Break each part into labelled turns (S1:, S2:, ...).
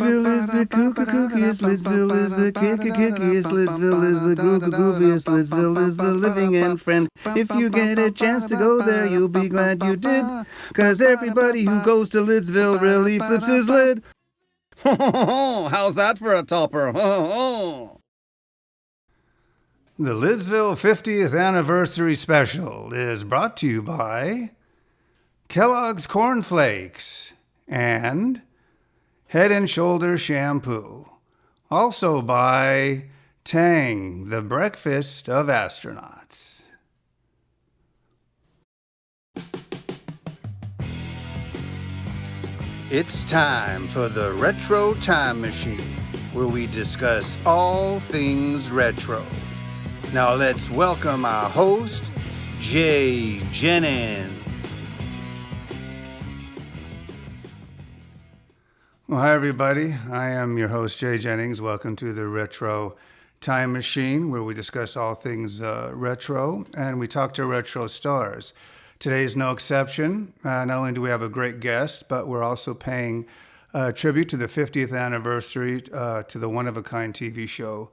S1: Lidsville is the kookiest, Lidsville is the kickiest, Lidsville is the grooviest, Lidsville is the living end friend. If you get a chance to go there, you'll be glad you did, 'cause everybody who goes to Lidsville really flips his lid. How's that for a topper? The Lidsville 50th Anniversary Special is brought to you by Kellogg's Corn Flakes and Head and Shoulders Shampoo. Also by Tang, the breakfast of astronauts. It's time for the Retro Time Machine, where we discuss all things retro. Now let's welcome our host, Jay Jennings. Well, hi everybody. I am your host, Jay Jennings. Welcome to the Retro Time Machine, where we discuss all things retro, and we talk to retro stars. Today's no exception. Not only do we have a great guest, but we're also paying tribute to the 50th anniversary to the one-of-a-kind TV show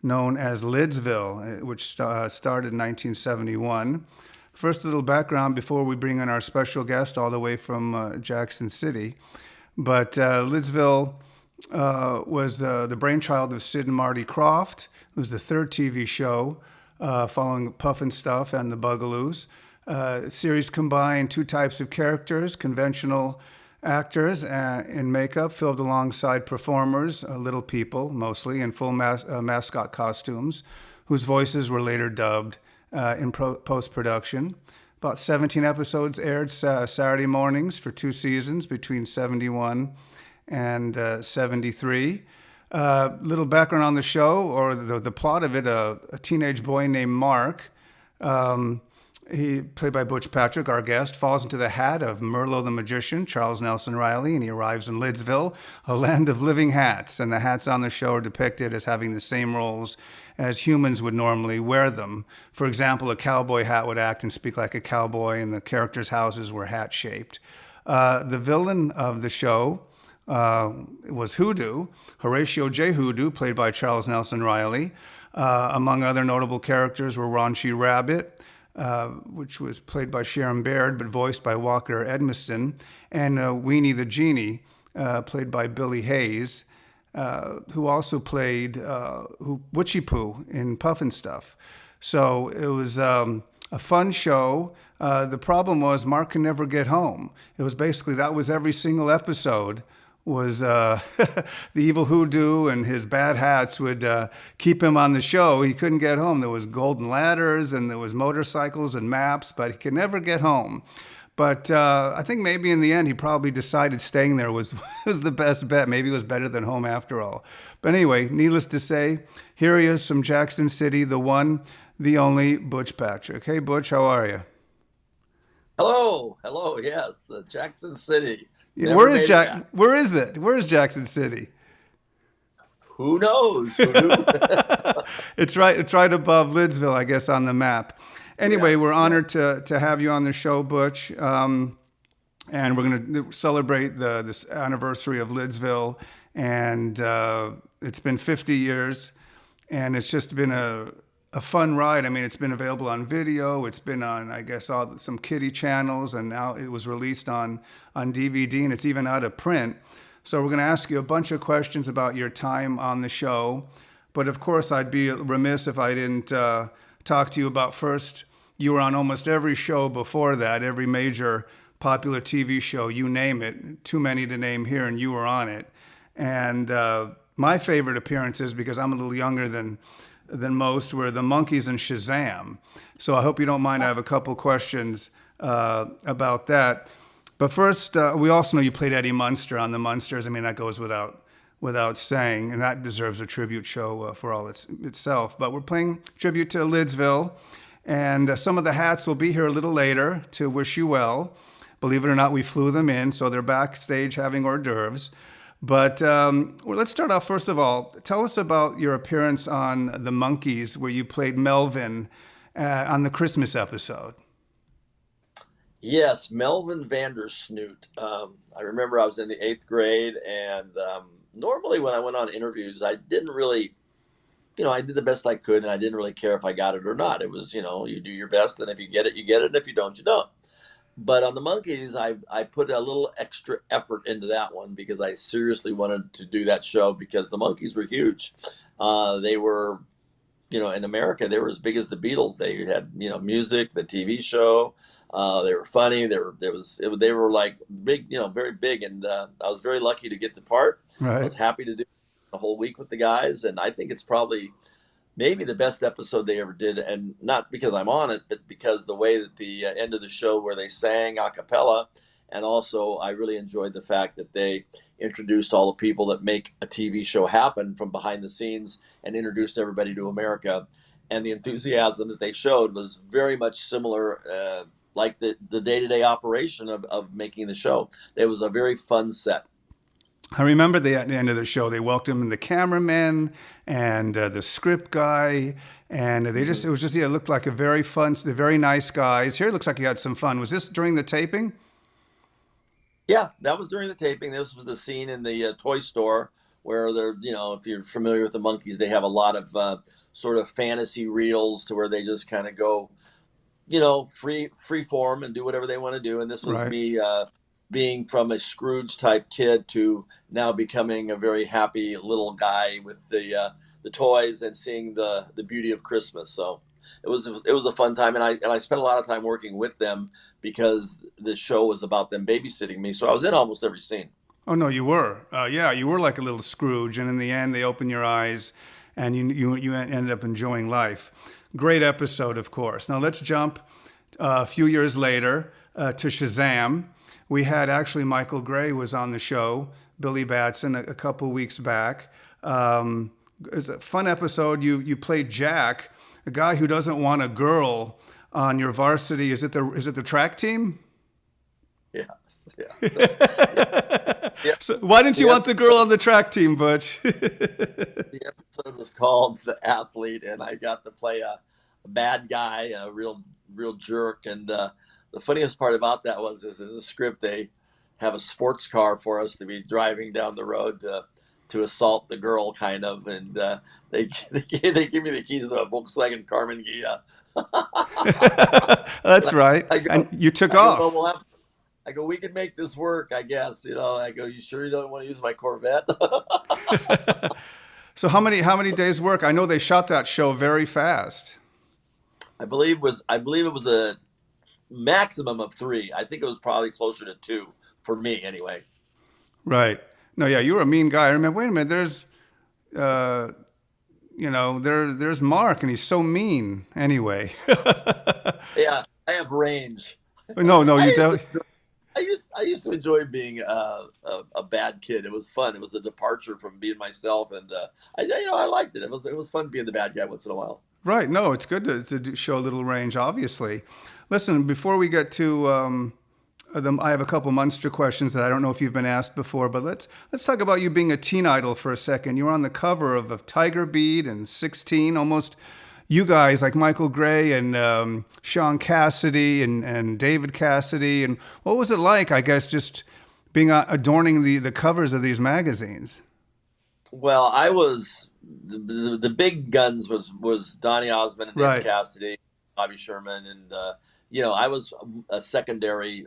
S1: known as Lidsville, which started in 1971. First, a little background before we bring in our special guest all the way from Jackson City. But Lidsville was the brainchild of Sid and Marty Krofft. It was the third TV show following Puffin' Stuff and the Bugaloos. The series combined two types of characters: conventional actors in makeup, filled alongside performers, little people mostly, in full mascot costumes, whose voices were later dubbed in post-production. About 17 episodes aired Saturday mornings for 2 seasons between 71 and 73. Little background on the show, or the plot of it: a teenage boy named Mark, he played by Butch Patrick, our guest, falls into the hat of Merlot the magician, Charles Nelson Riley, and he arrives in Lidsville, a land of living hats. And the hats on the show are depicted as having the same roles as humans would normally wear them. For example, a cowboy hat would act and speak like a cowboy, and the characters' houses were hat-shaped. The villain of the show was Hoodoo, Horatio J. Hoodoo, played by Charles Nelson Riley. Among other notable characters were Raunchy Rabbit, which was played by Sharon Baird, but voiced by Walker Edmiston, and Weenie the Genie, played by Billy Hayes, who also played Witchy Poo in Puffin' Stuff. So it was a fun show. The problem was Mark could never get home. It was basically, that was every single episode, was the evil Hoodoo and his bad hats would keep him on the show. He couldn't get home. There was golden ladders and there was motorcycles and maps, but he could never get home. But I think maybe in the end he probably decided staying there was the best bet. Maybe it was better than home after all. But anyway, needless to say, here he is from Jackson City, the one, the only Butch Patrick. Hey Butch, how are you?
S2: Hello, yes, Jackson City.
S1: Yeah, where is it? Where is Jackson City?
S2: Who knows?
S1: It's right above Lidsville, I guess, on the map. Anyway, we're honored to have you on the show, Butch, and we're going to celebrate this anniversary of Lidsville, and it's been 50 years, and it's just been a fun ride. I mean, it's been available on video. It's been on, I guess, some kiddie channels, and now it was released on DVD, and it's even out of print. So we're going to ask you a bunch of questions about your time on the show. But of course, I'd be remiss if I didn't talk to you about first. You were on almost every show before that, every major popular TV show, you name it. Too many to name here, and you were on it. And my favorite appearances, because I'm a little younger than most, were the Monkees and Shazam. So I hope you don't mind. I have a couple questions about that. But first, we also know you played Eddie Munster on the Munsters. I mean, that goes without saying, and that deserves a tribute show for all itself. But we're playing tribute to Lidsville, and some of the hats will be here a little later to wish you well. Believe it or not, we flew them in, so they're backstage having hors d'oeuvres. But let's start off, first of all, tell us about your appearance on the Monkees, where you played Melvin on the Christmas episode.
S2: Yes, Melvin Vandersnoot. I remember I was in the 8th grade, and normally when I went on interviews, I didn't really, I did the best I could, and I didn't really care if I got it or not. It was, you do your best, and if you get it, you get it, and if you don't, you don't. But on the Monkees, I put a little extra effort into that one because I seriously wanted to do that show because the Monkees were huge. They were, in America, they were as big as the Beatles. They had, music, the TV show. They were funny. They were like big, very big. And I was very lucky to get the part. I
S1: Right.
S2: was happy to do the whole week with the guys. And I think it's probably maybe the best episode they ever did. And not because I'm on it, but because the way that the end of the show where they sang a cappella. And also, I really enjoyed the fact that they introduced all the people that make a TV show happen from behind the scenes and introduced everybody to America. And the enthusiasm that they showed was very much similar, like the day-to-day operation of making the show. It was a very fun set.
S1: I remember at the end of the show, they welcomed the cameraman and the script guy, and it was just, yeah, it looked like a very fun, they're very nice guys. Here it looks like you had some fun. Was this during the taping?
S2: Yeah, that was during the taping. This was the scene in the toy store where they're, if you're familiar with the Monkees, they have a lot of sort of fantasy reels to where they just kind of go, free form and do whatever they want to do. And this was
S1: Right.
S2: me being from a Scrooge type kid to now becoming a very happy little guy with the toys and seeing the beauty of Christmas. So it was a fun time, and I spent a lot of time working with them because the show was about them babysitting me. So I was in almost every scene.
S1: Oh no, you were. Yeah, you were like a little Scrooge, and in the end, they open your eyes, and you ended up enjoying life. Great episode, of course. Now let's jump a few years later to Shazam. We had actually Michael Gray was on the show, Billy Batson, a couple weeks back. It was a fun episode. You played Jack, a guy who doesn't want a girl on your varsity. Is it the track team?
S2: Yes, yeah.
S1: So why didn't you
S2: The
S1: want the girl on the track team, Butch?
S2: the episode was called "The Athlete," and I got to play a bad guy, a real jerk. And the funniest part about that is in the script they have a sports car for us to be driving down the road to assault the girl, kind of, and they give me the keys to a Volkswagen Carmen Ghia.
S1: That's right.
S2: I go,
S1: And you took
S2: I go,
S1: off.
S2: well, I go, we can make this work, I guess. I go, you sure you don't want to use my Corvette?
S1: So how many days work? I know they shot that show very fast.
S2: I believe it was a maximum of 3. I think it was probably closer to 2 for me, anyway.
S1: Right. No, yeah, you were a mean guy. I remember, wait a minute, uh, there's Mark, and he's so mean. Anyway.
S2: Yeah, I have range.
S1: No, no,
S2: I
S1: you
S2: used to,
S1: don't.
S2: I used to enjoy being a bad kid. It was fun. It was a departure from being myself, and I liked it. It was fun being the bad guy once in a while.
S1: Right. No, it's good to show a little range, obviously. Listen, before we get to I have a couple Munster questions that I don't know if you've been asked before, but let's talk about you being a teen idol for a second. You were on the cover of Tiger Beat and 16, almost. You guys like Michael Gray and Sean Cassidy and David Cassidy. And what was it like, I guess, just being adorning the covers of these magazines?
S2: Well, I was the big guns was Donny Osmond and David
S1: Right.
S2: Cassidy, Bobby Sherman, and I was a secondary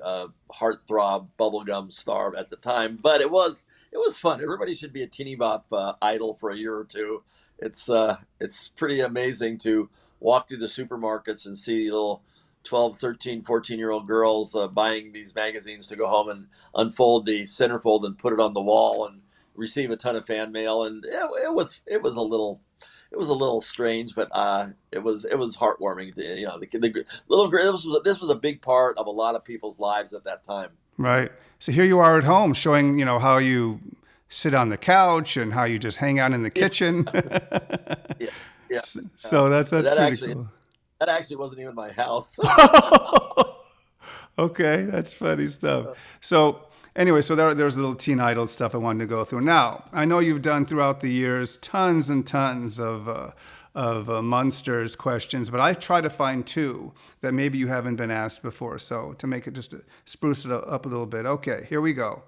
S2: heartthrob bubblegum star at the time. But it was fun. Everybody should be a teeny bop idol for a year or two. It's pretty amazing to walk through the supermarkets and see little 12, 13, 14-year-old girls buying these magazines to go home and unfold the centerfold and put it on the wall and receive a ton of fan mail. And it was a little strange, but it was heartwarming. The little girl. This was a big part of a lot of people's lives at that time.
S1: Right. So here you are at home showing, how you sit on the couch and how you just hang out in the
S2: Yeah,
S1: kitchen.
S2: yeah, yeah.
S1: So that's
S2: That
S1: pretty
S2: actually
S1: cool.
S2: that actually wasn't even my house.
S1: Okay, that's funny stuff. So anyway, so there's little teen idol stuff I wanted to go through. Now, I know you've done throughout the years tons and tons of Munsters questions, but I try to find 2 that maybe you haven't been asked before. So to make it just to spruce it up a little bit. Okay, here we go.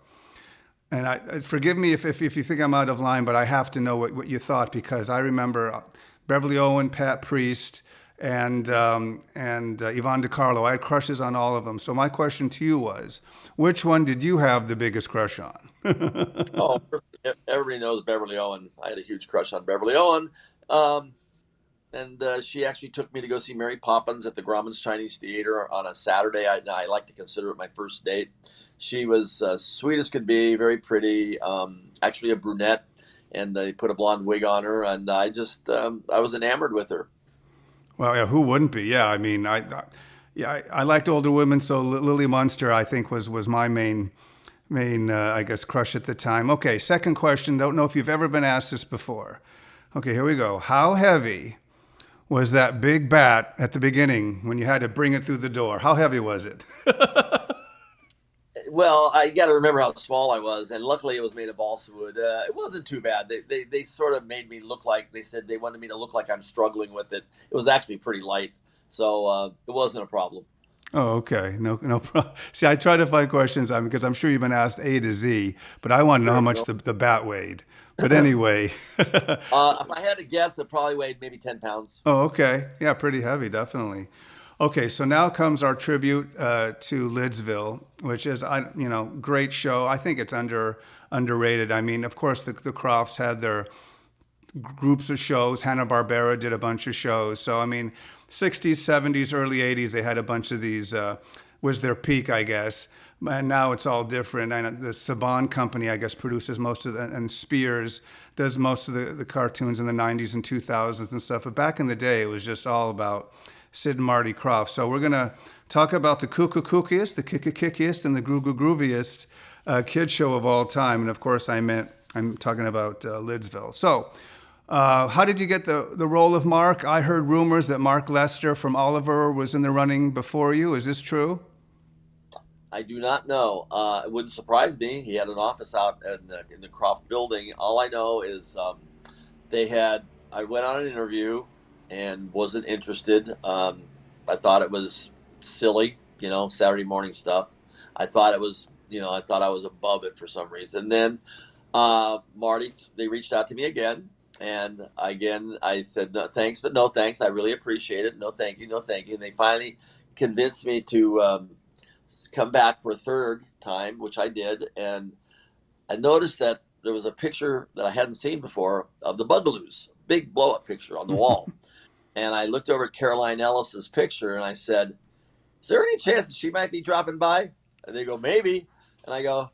S1: And forgive me if you think I'm out of line, but I have to know what you thought, because I remember Beverly Owen, Pat Priest, and Yvonne DiCarlo. I had crushes on all of them. So my question to you was, which one did you have the biggest crush on?
S2: Oh, everybody knows Beverly Owen. I had a huge crush on Beverly Owen. Um, and she actually took me to go see Mary Poppins at the Grauman's Chinese Theater on a Saturday. I like to consider it my first date. She was sweet as could be, very pretty, actually a brunette, and they put a blonde wig on her, and I was enamored with her.
S1: Well, yeah, who wouldn't be? Yeah, I mean, I liked older women, so Lily Munster, I think, was my main I guess, crush at the time. Okay, second question. Don't know if you've ever been asked this before. Okay, here we go. How heavy was that big bat at the beginning when you had to bring it through the door? How heavy was it?
S2: Well, I got to remember how small I was, and luckily it was made of balsa wood. It wasn't too bad. They sort of made me look like, they said they wanted me to look like I'm struggling with it. It was actually pretty light, so it wasn't a problem.
S1: Oh, okay. No problem. See, I try to find questions because I'm sure you've been asked A to Z, but I want to know how
S2: Sure,
S1: much
S2: no.
S1: the bat weighed. But anyway.
S2: If I had to guess, it probably weighed maybe 10 pounds.
S1: Oh, okay. Yeah, pretty heavy, definitely. Okay, so now comes our tribute to Lidsville, which is, great show. I think it's underrated. I mean, of course, the Crofts had their groups of shows. Hanna-Barbera did a bunch of shows. So, I mean, 60s, 70s, early 80s, they had a bunch of these, was their peak, I guess. And now it's all different. And the Saban company, I guess, produces most of the, and Spears does most of the cartoons in the 90s and 2000s and stuff. But back in the day, it was just all about Sid and Marty Krofft. So we're going to talk about the kookiest, the kickiest, and the grooviest kid show of all time. And of course, I'm talking about Lidsville. So how did you get the role of Mark? I heard rumors that Mark Lester from Oliver was in the running before you. Is this true?
S2: I do not know. It wouldn't surprise me. He had an office out in the Croft building. All I know is they had. I went on an interview and wasn't interested. I thought it was silly, Saturday morning stuff. I thought it was, I thought I was above it for some reason. Then Marty, they reached out to me again. And again, I said, no, thanks, but no thanks. I really appreciate it. No, thank you. No, thank you. And they finally convinced me to come back for a third time, which I did. And I noticed that there was a picture that I hadn't seen before of the Bugaloos, big blow up picture on the wall. And I looked over at Caroline Ellis's picture and I said, is there any chance that she might be dropping by? And they go, maybe. And I go,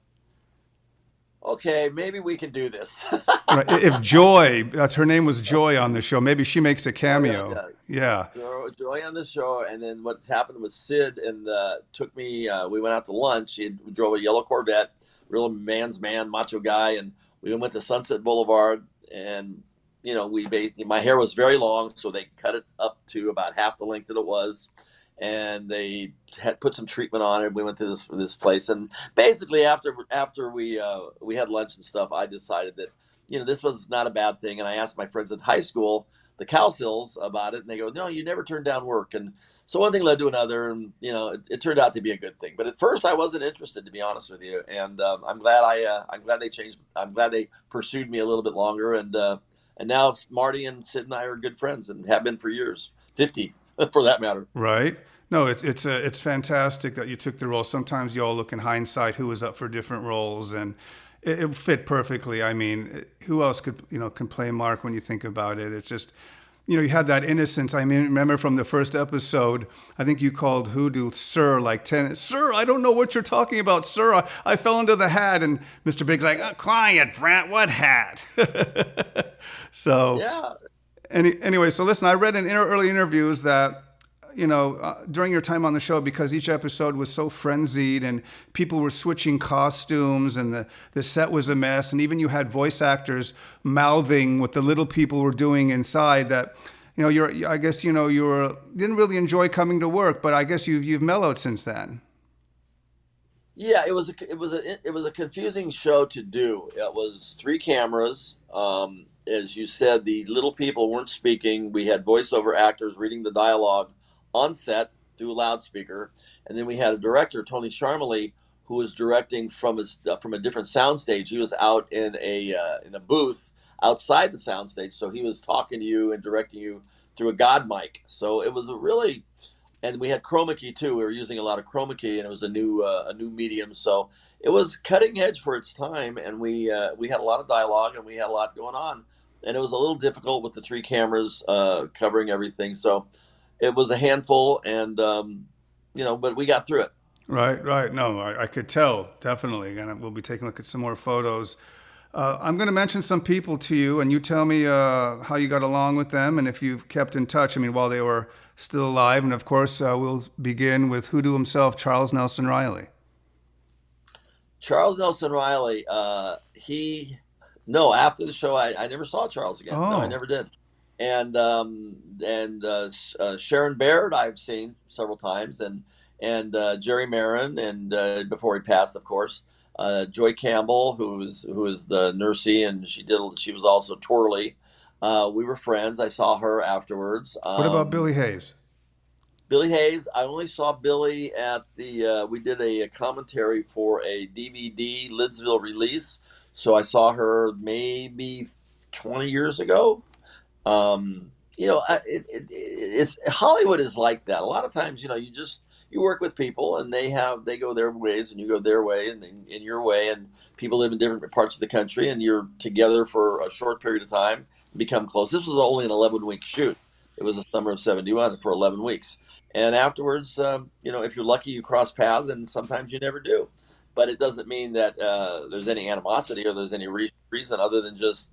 S2: okay, maybe we can do this.
S1: Right. If Joy, that's her name was Joy on the show, maybe she makes a
S2: Oh, yeah,
S1: cameo. Yeah.
S2: Joy on the show. And then what happened with Sid and took me, we went out to lunch. We drove a yellow Corvette, real man's man, macho guy. And we went to Sunset Boulevard and, my hair was very long. So they cut it up to about half the length that it was. And they had put some treatment on it. We went to this place, and basically after we had lunch and stuff, I decided that this was not a bad thing. And I asked my friends at high school, the Cowsills, about it, and they go, "No, you never turn down work." And so one thing led to another, and it turned out to be a good thing. But at first, I wasn't interested, to be honest with you. And I'm glad they changed. I'm glad they pursued me a little bit longer. And now Marty and Sid and I are good friends and have been for years, 50 for that matter.
S1: Right. No, it's fantastic that you took the role. Sometimes you all look in hindsight who was up for different roles, and it fit perfectly. I mean, who else can play Mark when you think about it? It's just, you had that innocence. I mean, remember from the first episode, I think you called Hoodoo Sir like 10. Sir, I don't know what you're talking about, sir. I fell into the hat, and Mr. Big's like, oh, quiet, Brant. What hat? So
S2: Yeah.
S1: anyway, so listen, I read in early interviews that during your time on the show, because each episode was so frenzied and people were switching costumes and the set was a mess, and even you had voice actors mouthing what the little people were doing inside, that I guess you didn't really enjoy coming to work, but I guess you've mellowed since then.
S2: Yeah, it was a confusing show to do. It was three cameras. As you said, the little people weren't speaking. We had voiceover actors reading the dialogue on set through a loudspeaker, and then we had a director, Tony Sharmley, who was directing from a different soundstage. He was out in a booth outside the soundstage, so he was talking to you and directing you through a God mic. So it was a really, and we had chroma key too. We were using a lot of chroma key, and it was a new medium. So it was cutting edge for its time, and we had a lot of dialogue and we had a lot going on, and it was a little difficult with the three cameras covering everything. So it was a handful, and but we got through it.
S1: Right, right. No, I could tell, definitely. And we'll be taking a look at some more photos. I'm going to mention some people to you, and you tell me how you got along with them and if you've kept in touch, I mean, while they were still alive. And of course, we'll begin with Hoodoo himself, Charles Nelson Riley.
S2: Charles Nelson Riley, no, after the show, I never saw Charles again. No, I
S1: Oh,
S2: never did. Sharon Baird I've seen several times, and Jerry Marin, and before he passed, of course, Joy Campbell, who is the nursey, and she was also twirly. We were friends. I saw her afterwards.
S1: what about Billy Hayes?
S2: Billy Hayes, I only saw Billy at we did a commentary for a DVD Lidsville release. So I saw her maybe 20 years ago. It's Hollywood is like that. A lot of times, you work with people and they go their ways and you go their way and in your way, and people live in different parts of the country and you're together for a short period of time and become close. This was only an 11-week shoot. It was the summer of '71 for 11 weeks. And afterwards, if you're lucky, you cross paths, and sometimes you never do. But it doesn't mean that there's any animosity or there's any reason other than just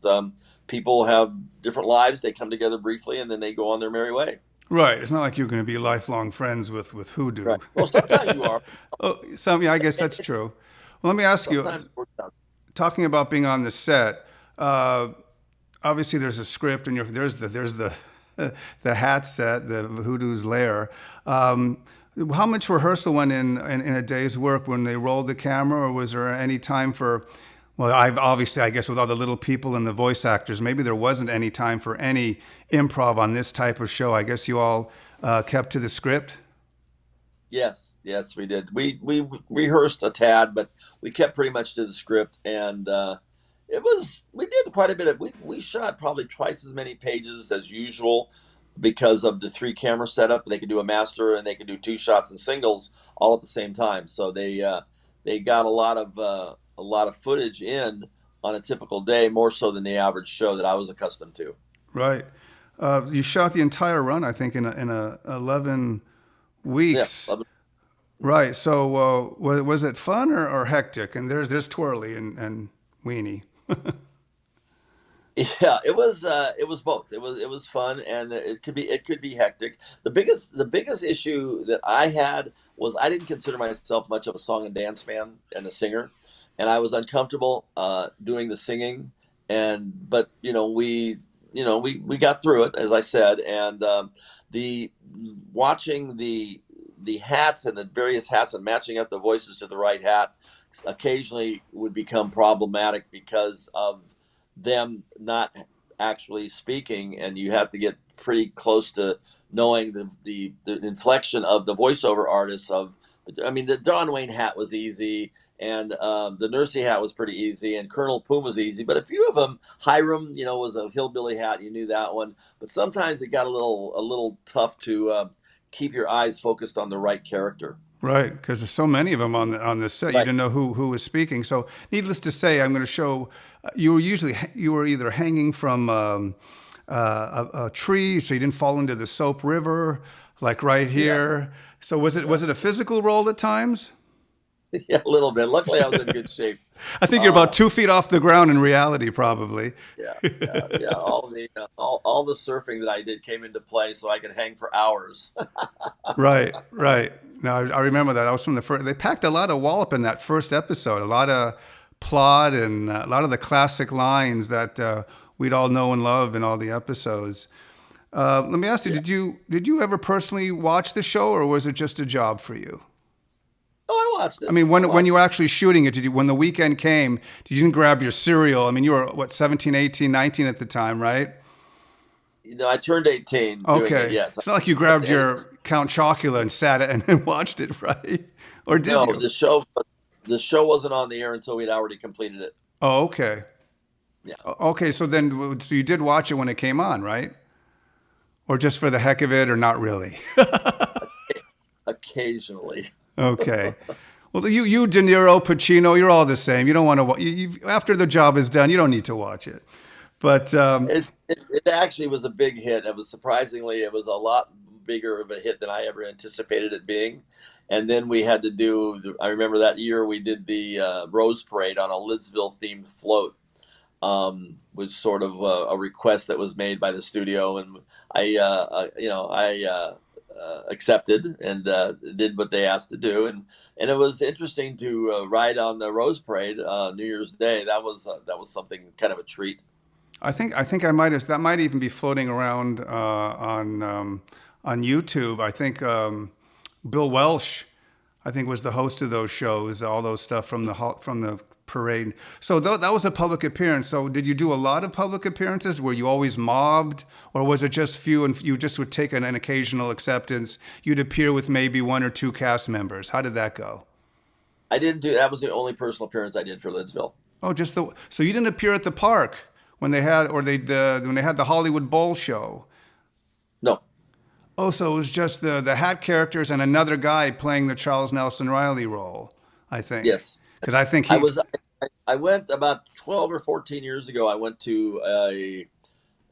S2: people have different lives. They come together briefly, and then they go on their merry way.
S1: Right. It's not like you're going to be lifelong friends with Hoodoo.
S2: Right. Well, sometimes you are.
S1: Oh, yeah, I guess that's true. Well, let me ask you,
S2: Sometimes it works out.
S1: talking about being on the set, uh, obviously there's a script and there's the the hat set, the Hoodoo's lair. How much rehearsal went in a day's work when they rolled the camera, or was there any time for? Well, I guess with all the little people and the voice actors, maybe there wasn't any time for any improv on this type of show. I guess you all kept to the script.
S2: Yes, we did. We rehearsed a tad, but we kept pretty much to the script, and we did quite a bit of we shot probably twice as many pages as usual because of the three camera setup. They could do a master and they could do two shots and singles all at the same time. So they got a lot of footage in on a typical day, more so than the average show that I was accustomed to.
S1: Right. You shot the entire run, I think, in 11
S2: Yeah,
S1: weeks. Right. So was it fun or hectic? And there's Twirly and Weenie.
S2: yeah. It was both. It was fun, and it could be hectic. The biggest issue that I had was I didn't consider myself much of a song and dance man and a singer, and I was uncomfortable doing the singing. But we got through it, as I said, and the watching the hats and the various hats and matching up the voices to the right hat occasionally would become problematic because of them not actually speaking, and you have to get pretty close to knowing the inflection of the voiceover artists. The Don Wayne hat was easy, and the Nursey hat was pretty easy, and Colonel Poom was easy. But a few of them, Hiram, was a hillbilly hat. You knew that one. But sometimes it got a little tough to keep your eyes focused on the right character.
S1: Right, because there's so many of them on the set, you
S2: Right.
S1: didn't know who was speaking. So, needless to say, I'm going to show you were either hanging from a tree, so you didn't fall into the Soap River, like right
S2: Yeah.
S1: here. So was it a physical role at times?
S2: Yeah, a little bit. Luckily, I was in good shape.
S1: I think you're about
S2: Uh,
S1: 2 feet off the ground in reality, probably.
S2: yeah. All the surfing that I did came into play, so I could hang for hours.
S1: Right, right. Now I remember that. I was from the first. They packed a lot of wallop in that first episode. A lot of plot and a lot of the classic lines that we'd all know and love in all the episodes. Let me ask you:
S2: Yeah.
S1: did you ever personally watch the show, or was it just a job for you?
S2: Oh, I watched
S1: I
S2: it.
S1: mean,
S2: I
S1: when you
S2: watched
S1: were actually shooting it, when the weekend came, did you grab your cereal? I mean, you were what, 17, 18, 19 at the time, right?
S2: it. I turned 18 doing it.
S1: Okay.
S2: Yes.
S1: It's not like you grabbed
S2: And
S1: your Count Chocula and sat and watched it, right? Or did
S2: no,
S1: you?
S2: the show. The show wasn't on the air until we'd already completed it.
S1: Oh, okay.
S2: Yeah,
S1: Okay, so then so you did watch it when it came on, right? Or just for the heck of it, or not really?
S2: occasionally.
S1: Okay. Well, you, De Niro, Pacino, you're all the same. You don't want to. After the job is done, you don't need to watch it. But
S2: It actually was a big hit. It was surprisingly, it was a lot bigger of a hit than I ever anticipated it being. And then we had to do. I remember that year we did the Rose Parade on a Lidsville themed float, was sort of a request that was made by the studio, and I accepted and did what they asked to do, and it was interesting to ride on the Rose Parade New Year's Day. That was something kind of a treat.
S1: I think I might have that might even be floating around on YouTube. I think Bill Welsh, I think, was the host of those shows, all those stuff from the parade. So that was a public appearance. So did you do a lot of public appearances? Were you always mobbed, or was it just few and you just would take an occasional acceptance? You'd appear with maybe one or two cast members. How did that go?
S2: I didn't do that. Was the only personal appearance I did for Lidsville.
S1: Oh, so you didn't appear at the park when they had when they had the Hollywood Bowl show.
S2: No.
S1: Oh, so it was just the hat characters and another guy playing the Charles Nelson Riley role, I think.
S2: Yes.
S1: Because I think
S2: I
S1: he.
S2: was. I went about 12 or 14 years ago. I went to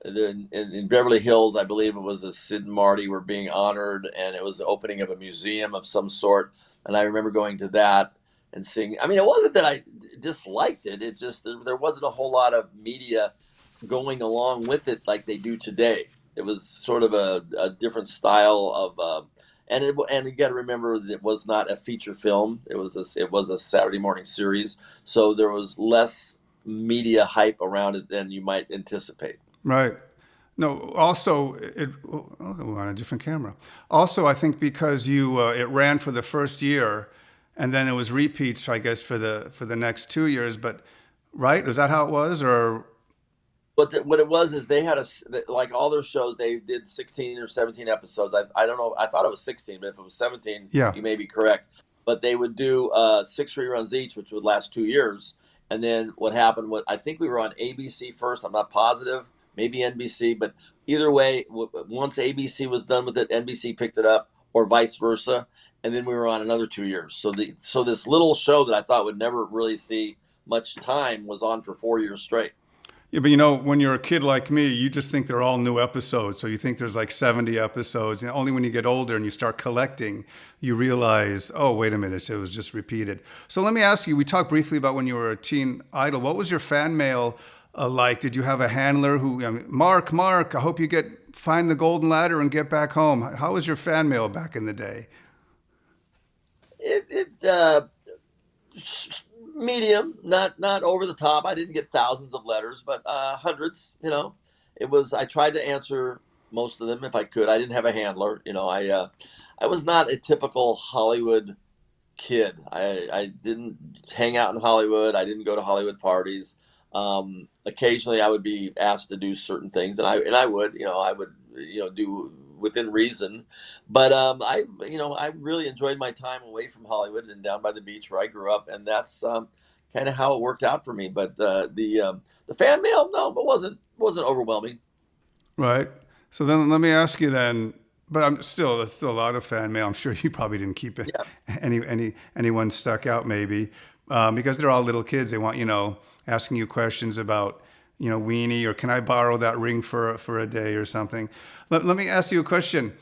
S2: in Beverly Hills. I believe it was a Sid and Marty were being honored, and it was the opening of a museum of some sort. And I remember going to that and seeing. I mean, it wasn't that I disliked it. It just there wasn't a whole lot of media going along with it like they do today. It was sort of a different style of. And you got to remember that it was not a feature film. It was a Saturday morning series, so there was less media hype around it than you might anticipate.
S1: Right. No. Also, I'll go on a different camera. Also, I think because it ran for the first year, and then it was repeats, I guess, for the next 2 years. But right, is that how it was, or?
S2: What it was is they had like all their shows. They did 16 or 17 episodes. I don't know. I thought it was 16, but if it was 17,
S1: Yeah.
S2: you may be correct. But they would do 6 reruns each, which would last 2 years. And then what happened? I think we were on ABC first. I'm not positive. Maybe NBC, but either way, once ABC was done with it, NBC picked it up, or vice versa. And then we were on another 2 years. So this little show that I thought would never really see much time was on for 4 years straight.
S1: Yeah, but when you're a kid like me, you just think they're all new episodes. So you think there's like 70 episodes. And only when you get older and you start collecting, you realize, oh, wait a minute, it was just repeated. So let me ask you, we talked briefly about when you were a teen idol. What was your fan mail like? Did you have a handler who, Mark, I hope you find the golden ladder and get back home. How was your fan mail back in the day?
S2: It medium, not over the top. I didn't get thousands of letters, but hundreds. It was. I tried to answer most of them if I could. I didn't have a handler. I was not a typical Hollywood kid. I didn't hang out in Hollywood. I didn't go to Hollywood parties. Occasionally, I would be asked to do certain things, and I would. I would do within reason. But I really enjoyed my time away from Hollywood and down by the beach where I grew up, and that's kind of how it worked out for me. But the fan mail, no, it wasn't overwhelming.
S1: Right. So then let me ask you then. But that's still a lot of fan mail. I'm sure you probably didn't keep it,
S2: Yeah.
S1: anyone stuck out maybe, because they're all little kids. They want asking you questions about weenie, or can I borrow that ring for a day or something. Let me ask you a question.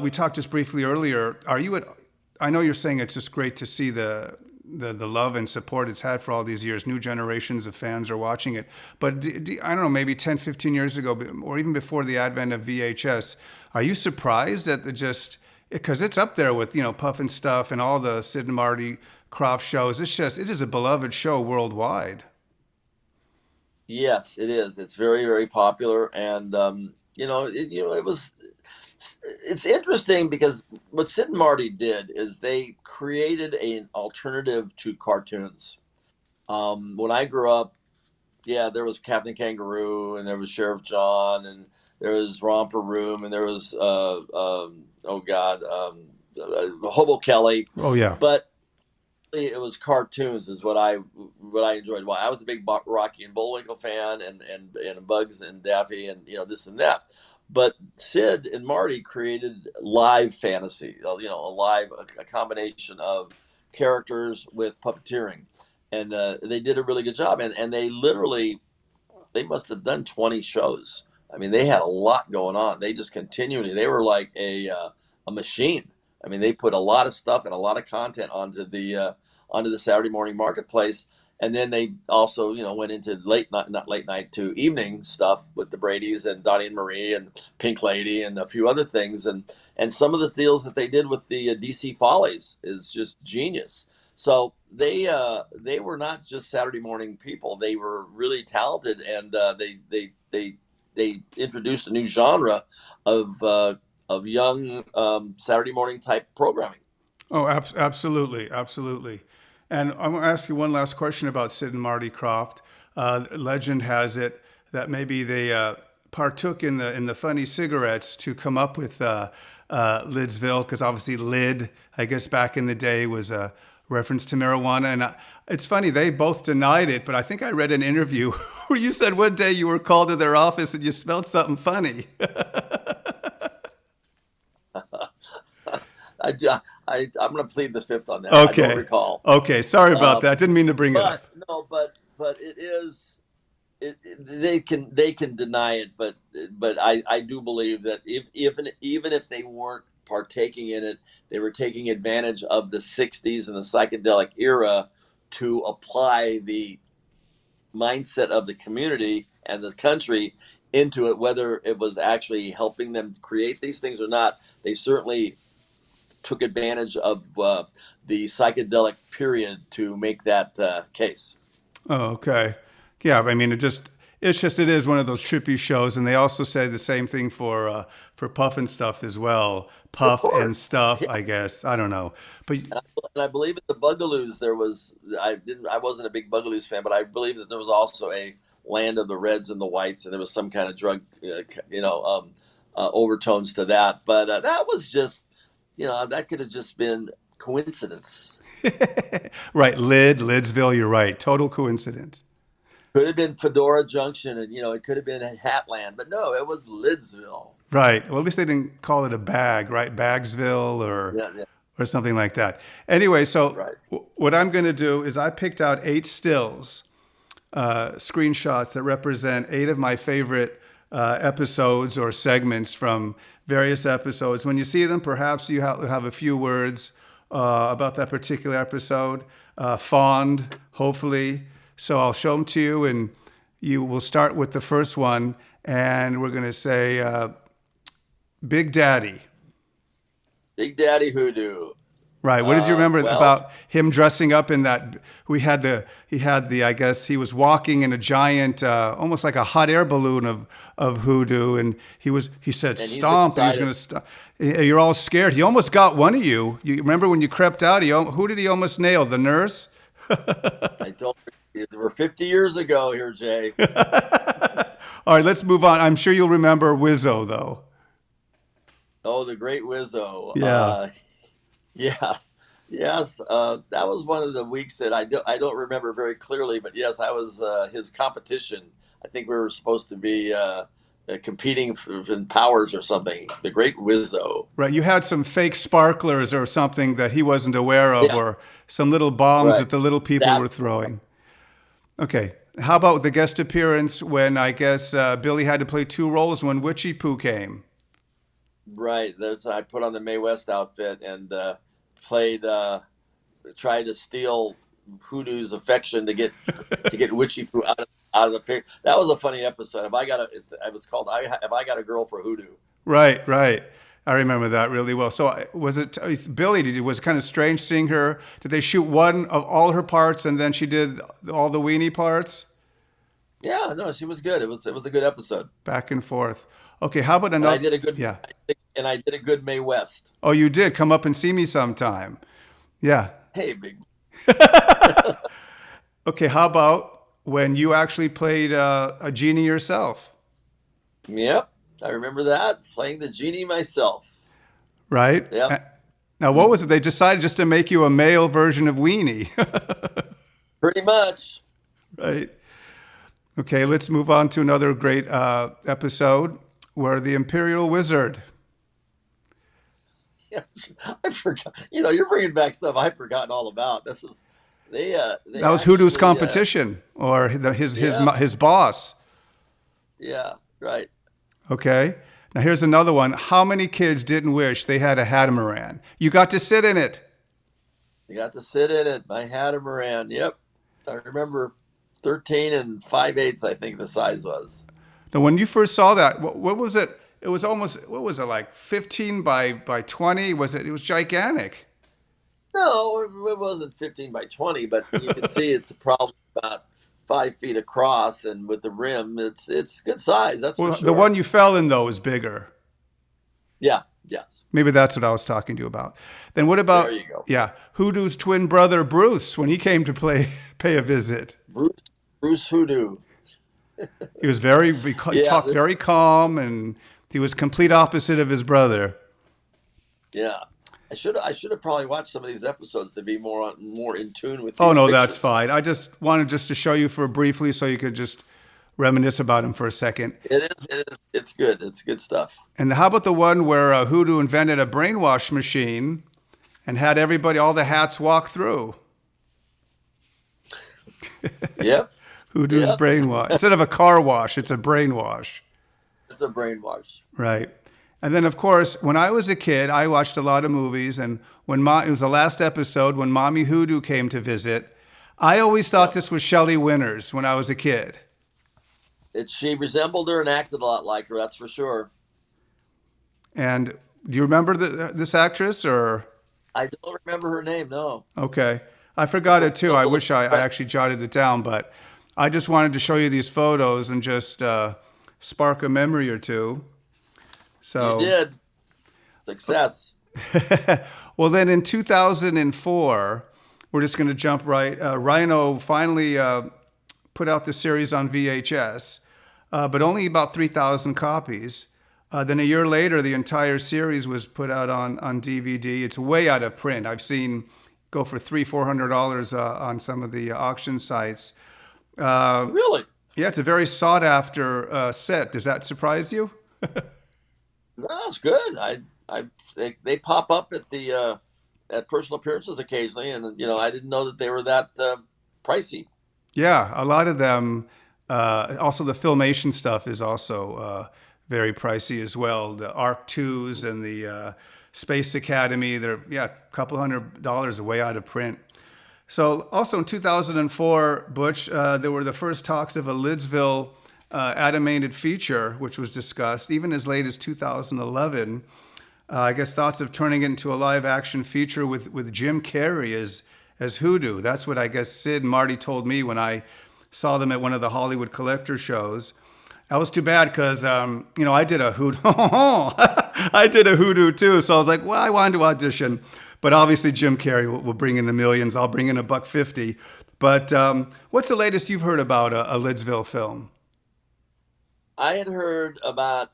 S1: We talked just briefly earlier. I know you're saying it's just great to see the love and support it's had for all these years. New generations of fans are watching it. But I don't know, maybe 10, 15 years ago, or even before the advent of VHS, are you surprised at because it's up there with, Puff and Stuff and all the Sid and Marty Krofft shows. It is a beloved show worldwide.
S2: Yes, it is. It's very, very popular, and it was. It's interesting because what Sid and Marty did is they created an alternative to cartoons. When I grew up, yeah, there was Captain Kangaroo, and there was Sheriff John, and there was Romper Room, and there was oh God, Hobo Kelly.
S1: Oh yeah.
S2: But it was cartoons is what I enjoyed. Well, I was a big Rocky and Bullwinkle fan, and Bugs and Daffy, and this and that. But Sid and Marty created live fantasy. A combination of characters with puppeteering, and they did a really good job. And they must have done 20 shows. I mean, they had a lot going on. They just continually, they were like a machine. I mean, they put a lot of stuff and a lot of content onto the Saturday morning marketplace. And then they also, went into late night, not late night, to evening stuff with the Bradys and Donnie and Marie and Pink Lady and a few other things. And some of the deals that they did with the DC Follies is just genius. So they were not just Saturday morning people. They were really talented, and they introduced a new genre of young Saturday morning type programming.
S1: Oh, absolutely, absolutely. And I'm going to ask you one last question about Sid and Marty Krofft. Legend has it that maybe they partook in the funny cigarettes to come up with Lidsville, because obviously Lid, I guess back in the day, was a reference to marijuana. And it's funny, they both denied it, but I think I read an interview where you said one day you were called to their office and you smelled something funny.
S2: I'm going to plead the fifth on that.
S1: Okay.
S2: I don't recall.
S1: Okay. Sorry about that. Didn't mean to bring it up.
S2: No, but it is. They can deny it, but I do believe that even if they weren't partaking in it, they were taking advantage of the '60s and the psychedelic era to apply the mindset of the community and the country into it. Whether it was actually helping them create these things or not, they certainly took advantage of the psychedelic period to make that case.
S1: Oh, okay. Yeah, I mean, it is one of those trippy shows, and they also say the same thing for Puff and Stuff as well. Puff and Stuff,
S2: Yeah.
S1: I guess. I don't know, but
S2: And I believe at the Bugaloos I wasn't a big Bugaloos fan, but I believe that there was also a Land of the Reds and the Whites, and there was some kind of drug, overtones to that. But that was just, that could have just been coincidence.
S1: right, Lidsville. You're right. Total coincidence.
S2: Could have been Fedora Junction, and it could have been Hatland, but no, it was Lidsville.
S1: Right. Well, at least they didn't call it a bag, right? Bagsville
S2: Yeah, yeah,
S1: or something like that. Anyway, so
S2: right.
S1: what I'm going to do is I picked out 8 stills, screenshots that represent 8 of my favorite episodes or segments from various episodes. When you see them, perhaps you have a few words about that particular episode, fond, hopefully. So I'll show them to you, and you will start with the first one, and we're going to say Big Daddy.
S2: Big Daddy Hoodoo.
S1: Right. What did you remember
S2: Well,
S1: about him dressing up in that? I guess he was walking in a giant, almost like a hot air balloon of hoodoo. And he said,
S2: and he's
S1: stomp. And he was going
S2: excited.
S1: to stop. You're all scared. He almost got one of you. You remember when you crept out? Who did he almost nail? The nurse?
S2: I told you, we're 50 years ago here, Jay.
S1: All right, let's move on. I'm sure you'll remember Wizzo, though.
S2: Oh, the great Wizzo.
S1: Yeah.
S2: Yeah. Yes. That was one of the weeks that I don't remember very clearly, but yes, I was his competition. I think we were supposed to be competing in powers or something. The great Wizzo.
S1: Right. You had some fake sparklers or something that he wasn't aware of,
S2: Yeah.
S1: or some little bombs
S2: Right.
S1: that the little people
S2: That
S1: were throwing. Okay. How about the guest appearance when I guess Billy had to play 2 roles when Witchy Poo came?
S2: right. I put on the Mae West outfit and played. Tried to steal Hoodoo's affection to get Witchy Poo out of the picture. That was a funny episode. It was called Have I Got a Girl for Hoodoo?
S1: Right, right. I remember that really well. So was it Billy? Was it kind of strange seeing her? Did they shoot one of all her parts and then she did all the weenie parts?
S2: Yeah, no, she was good. It was a good episode.
S1: Back and forth. Okay, how about
S2: And I
S1: another?
S2: did a good
S1: Yeah.
S2: and I did a good Mae West.
S1: Oh, you did. Come up and see me sometime. Yeah.
S2: Hey, big.
S1: Okay, how about when you actually played a genie yourself,
S2: Yep, I remember that playing the genie myself.
S1: right?
S2: Yep.
S1: Now, what was it? They decided just to make you a male version of Weenie,
S2: Pretty much.
S1: right? Okay, let's move on to another great episode where the Imperial Wizard.
S2: Yeah, I forgot. You're bringing back stuff I've forgotten all about. This is they
S1: That was Hoodoo's
S2: actually
S1: competition, or
S2: yeah,
S1: his boss.
S2: yeah, right.
S1: Okay. Now here's another one. How many kids didn't wish they had a Hatamaran? You got to sit in it.
S2: You got to sit in it. I had him around. Yep, I remember 13 and 5/8. I think the size was.
S1: Now, when you first saw that, what was it? It was almost, what was it, like 15 by 20? Was it? It was gigantic.
S2: No, it wasn't 15 by 20, but you can see it's probably about 5 feet across, and with the rim, it's good size. That's for
S1: Well, the
S2: sure.
S1: one you fell in, though, is bigger.
S2: Yeah. Yes.
S1: Maybe that's what I was talking to you about. Then what
S2: There
S1: about,
S2: you go.
S1: yeah, Hoodoo's twin brother, Bruce, when he came to pay a visit?
S2: Bruce Hoodoo.
S1: He was he
S2: Yeah.
S1: talked very calm, and he was complete opposite of his brother.
S2: Yeah. I should have probably watched some of these episodes to be more in tune with
S1: Oh
S2: these
S1: no, that's
S2: pictures.
S1: fine. I just wanted just to show you for briefly so you could just reminisce about him for a second.
S2: It is. It's good. It's good stuff.
S1: And how about the one where Hoodoo invented a brainwash machine and had everybody, all the hats walk through?
S2: Yep.
S1: Hoodoo's
S2: Yep.
S1: brainwash. Instead of a car wash, it's a brainwash.
S2: It's a brainwash.
S1: Right. And then, of course, when I was a kid, I watched a lot of movies. And when it was the last episode when Mommy Hoodoo came to visit, I always thought
S2: Yep.
S1: this was Shelley Winters when I was a kid.
S2: She resembled her and acted a lot like her. That's for sure.
S1: And do you remember this actress or?
S2: I don't remember her name. No.
S1: Okay. I forgot it too. I
S2: Don't look
S1: wish I
S2: back.
S1: actually jotted it down, but I just wanted to show you these photos and just spark a memory or two.
S2: You
S1: So,
S2: did. Success.
S1: well, then in 2004, we're just going to jump right. Rhino finally put out the series on VHS, but only about 3,000 copies. Then a year later, the entire series was put out on DVD. It's way out of print. I've seen go for $300-400 on some of the auction sites.
S2: Really?
S1: Yeah, it's a very sought after set. Does that surprise you?
S2: No, it's good. They pop up at personal appearances occasionally, and I didn't know that they were that pricey.
S1: Yeah, a lot of them. Also, the filmation stuff is also very pricey as well. The Arc 2s and the Space Academy, they're, yeah, a couple $100 are way out of print. So also in 2004, Butch, there were the first talks of a Lidsville animated feature, which was discussed even as late as 2011. I guess thoughts of turning it into a live action feature with Jim Carrey as Hoodoo. That's what I guess Sid and Marty told me when I saw them at one of the Hollywood collector shows. That was too bad because, I did a Hoodoo. I did a Hoodoo too. So I was like, well, I wanted to audition. But obviously Jim Carrey will bring in the millions. I'll bring in $150. But what's the latest you've heard about a Lidsville film?
S2: I had heard about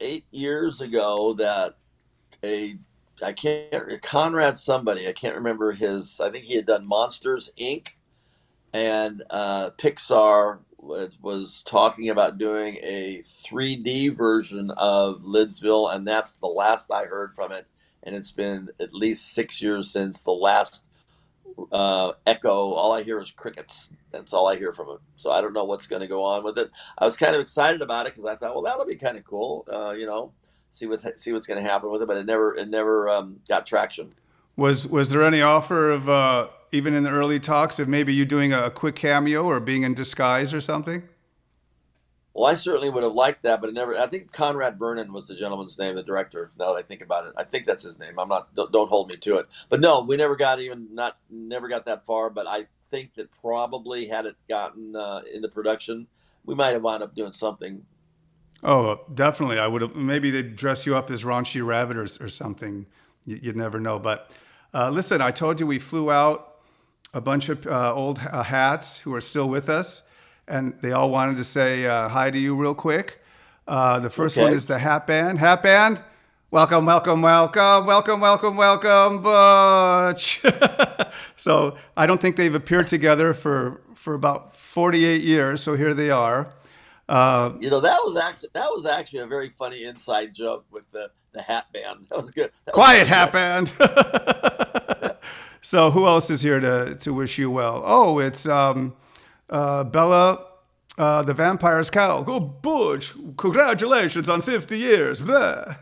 S2: 8 years ago that Conrad somebody, I can't remember I think he had done Monsters Inc. and Pixar was talking about doing a 3D version of Lidsville, and that's the last I heard from it. And it's been at least 6 years since the last echo. All I hear is crickets. That's all I hear from it. So I don't know what's going to go on with it. I was kind of excited about it because I thought, well, that'll be kind of cool. See what's going to happen with it. But it never got traction.
S1: Was there any offer of even in the early talks of maybe you doing a quick cameo or being in disguise or something?
S2: Well, I certainly would have liked that, but it never. I think Conrad Vernon was the gentleman's name, the director. Now that I think about it, I think that's his name. I'm not. Don't hold me to it. But no, we never got that far. But I think that probably had it gotten into production, we might have wound up doing something.
S1: Oh, definitely. I would have. Maybe they'd dress you up as Raunchy Rabbit or something. You'd never know. But listen, I told you we flew out a bunch of old hats who are still with us, and they all wanted to say hi to you real quick. The first one
S2: Okay.
S1: is the Hat Band. Hat Band, Welcome, welcome, welcome, welcome, welcome, welcome, Butch. So I don't think they've appeared together for about 48 years. So here they are.
S2: That was actually a very funny inside joke with the hat band. That was good. That was
S1: Quiet,
S2: very
S1: hat
S2: good.
S1: band.
S2: Yeah.
S1: So who else is here to wish you well? Oh, it's Bella, the vampire's cow. Oh, Butch, congratulations on 50 years. Blah.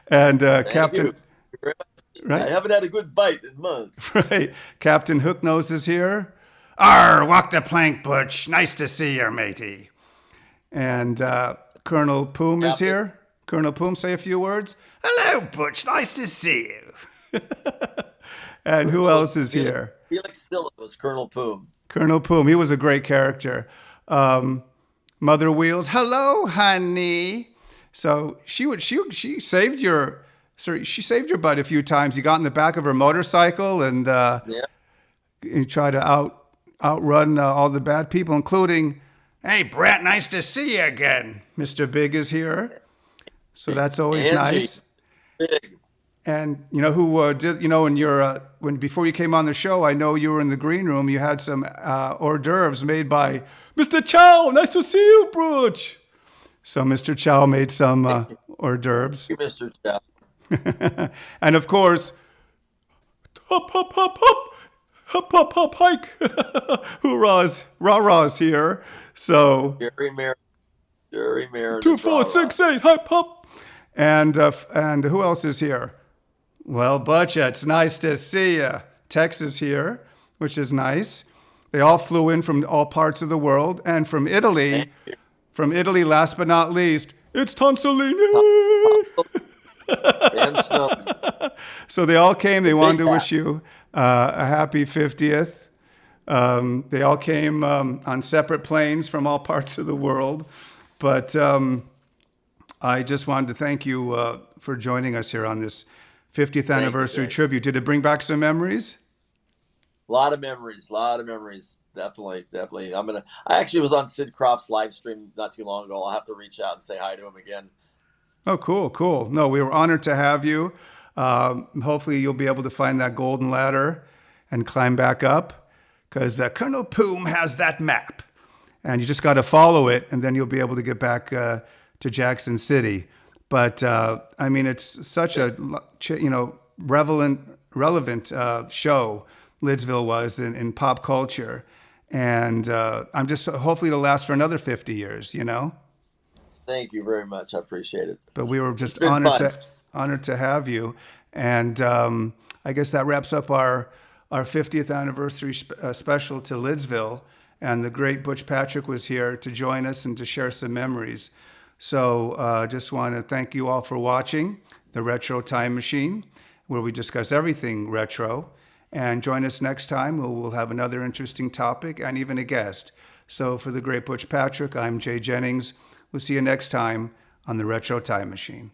S1: And
S2: Thank you.
S1: Captain,
S2: Very much. I
S1: right?
S2: haven't had a good bite in months.
S1: Right. Captain Hooknose is here. Arr, walk the plank, Butch. Nice to see you, matey. And Colonel Poom is
S2: Captain,
S1: here. Colonel Poom, say a few words. Hello, Butch. Nice to see you. And who
S2: Colonel
S1: else is here?
S2: Felix Stilla was Colonel Poom.
S1: Colonel Poom. He was a great character. Mother Wheels. Hello, honey. So she saved your butt a few times. You got in the back of her motorcycle and
S2: Yeah.
S1: you try to outrun all the bad people, including, hey, Brett, nice to see you again. Mr. Big is here. So that's always
S2: Angie,
S1: nice.
S2: big.
S1: And you know who did, in your, before you came on the show, I know you were in the green room. You had some hors d'oeuvres made by Mr. Chow. Nice to see you, Brooch. So Mr. Chow made some hors d'oeuvres.
S2: Thank you, Mr. Chow.
S1: And of course, hop, hop, hop, hop. Hop, hop, hop, hike. Hoorah's, rah-rah's here. So,
S2: Jerry Marin
S1: 2,
S2: is
S1: 4,
S2: rah
S1: 6, 8, hop, hop. And who else is here? Well, Butch, it's nice to see you. Tex is here, which is nice. They all flew in from all parts of the world. And from Italy,
S2: Thank you.
S1: Last but not least, it's Tonsolini.
S2: And Snow.
S1: So they all came. They wanted
S2: Big
S1: to
S2: hat.
S1: wish you a happy 50th. They all came on separate planes from all parts of the world. But I just wanted to thank you for joining us here on this 50th
S2: Thank you,
S1: anniversary
S2: Jay.
S1: tribute. Did it bring back some memories?
S2: A lot of memories. Definitely. I actually was on Sid Krofft's live stream not too long ago. I'll have to reach out and say hi to him again.
S1: Oh, cool. No, we were honored to have you. Hopefully you'll be able to find that golden ladder and climb back up, because Colonel Poom has that map. And you just got to follow it, and then you'll be able to get back to Jackson City. But, it's such a, relevant show, Lidsville was, in pop culture. And I'm just, hopefully it'll last for another 50 years,
S2: Thank you very much. I appreciate it.
S1: But we were
S2: It's
S1: just
S2: been fun.
S1: honored to have you. And I guess that wraps up our 50th anniversary special to Lidsville. And the great Butch Patrick was here to join us and to share some memories. So just want to thank you all for watching the Retro Time Machine, where we discuss everything retro. And join us next time. We'll have another interesting topic and even a guest. So for the great Butch Patrick, I'm Jay Jennings. We'll see you next time on the Retro Time Machine.